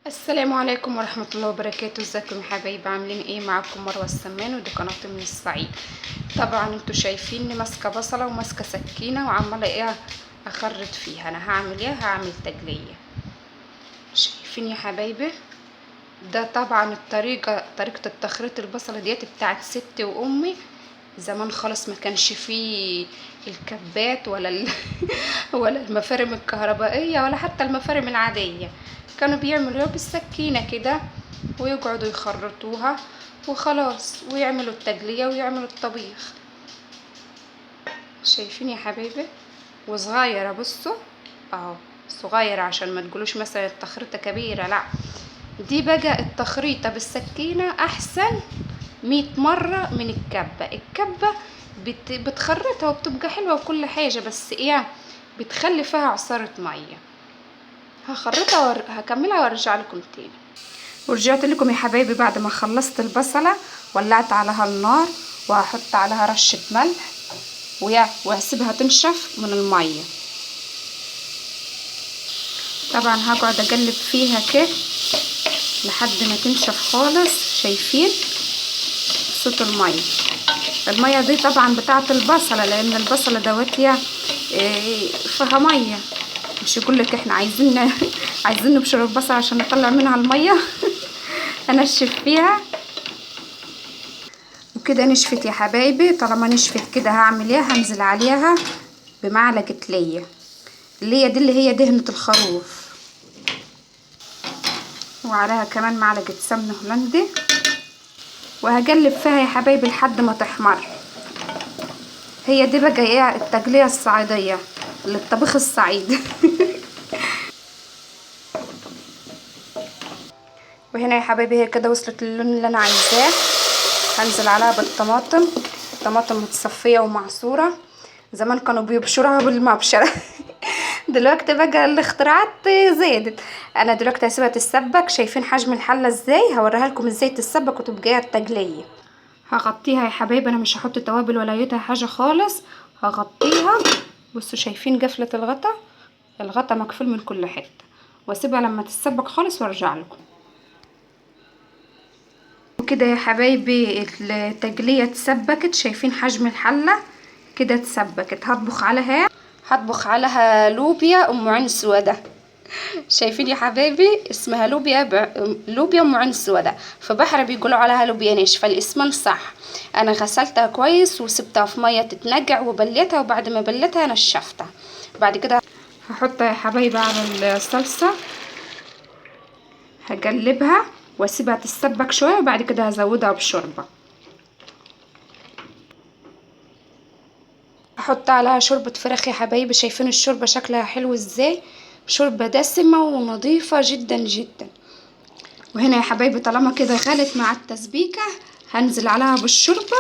السلام عليكم ورحمة الله وبركاته. ازيكم يا حبايبي؟ عاملين ايه؟ معاكم مروة السمان ودي قناة من الصعيد. طبعا انتوا شايفيني ماسكة بصلة وماسكة سكينة وعمالة ايه اخرط فيها. انا هعمل ايه؟ هعمل تقلية. شايفين يا حبايبي؟ ده طبعا طريقة التخريط البصلة ديت بتاعت ستي وامي زمان خالص. ما كانش فيه الكبات ولا المفارم الكهربائية ولا حتى المفارم العادية. كانوا بيعملوها بالسكينة كده ويقعدوا يخرطوها وخلاص ويعملوا التقلية ويعملوا الطبيخ. شايفين يا حبايبي؟ وصغيرة بصوا اهو، صغيرة عشان ما تقولوش مثلا التخريطة كبيرة، لا دي بقى التخريطة بالسكينة احسن 100 مرة من الكبة بتخرطها وبتبقى حلوة وكل حاجة، بس ايه بتخلي فيها عصارة مية. هخرطها هكملها وارجع لكم تاني. ورجعت لكم يا حبايبي بعد ما خلصت البصلة، ولعت عليها النار وهحط عليها رشة ملح وهسيبها تنشف من المية. طبعا هقعد اقلب فيها كده لحد ما تنشف خالص. شايفين صوت المية دي طبعا بتاعت البصلة، لان البصلة دوت فيها مية. مش يقولك احنا عايزين نبشر البصل عشان نطلع منها المية. انشف فيها وكده. نشفت يا حبايبي. طالما نشفت كده هعمل ايه؟ هنزل عليها بمعلقة اللي هي دهنة الخروف، وعليها كمان معلقة سمنة هولندي، وهقلب فيها يا حبايبي لحد ما تحمر. هي دي بقى ايه التقلية الصعيدية للطبيخ الصعيد. وهنا يا حبايبي هي كده وصلت للون اللي انا عايزاه. هنزل عليها بالطماطم، طماطم متصفيه ومعصوره. زمان كانوا بيبشروها بالمبشره. دلوقتي بقى الاختراعات زادت. انا دلوقتي هسيبها تتسبك. شايفين حجم الحله ازاي؟ هوريها لكم ازاي تتسبك وتبقى التقليه. هغطيها يا حبايبي. انا مش هحط توابل ولا اي حاجه خالص. هغطيها. بصوا شايفين قفله الغطا مقفول من كل حته، واسيبها لما تتسبك خالص وارجع لكم. وكده يا حبايبي التقلية اتسبكت. شايفين حجم الحلة كده اتسبكت. هطبخ عليها لوبيا ام عين سودا. شايفين يا حبايبي؟ اسمها لوبيا ام عين سودا. في بحر بيقولوا عليها لوبيا ناشفه، الاسمين صح. انا غسلتها كويس وسبتها في ميه تتنقع وبليتها، وبعد ما بليتها نشفتها. بعد كده هحطها يا حبايبي على الصلصه، هقلبها واسيبها تتسبك شويه، وبعد كده هزودها بشوربه. احط عليها شوربه فراخ يا حبايبي. شايفين الشوربه شكلها حلو ازاي؟ شوربه دسمه ونظيفه جدا جدا. وهنا يا حبايبي طالما كده غلت مع التسبيكه هنزل عليها بالشوربه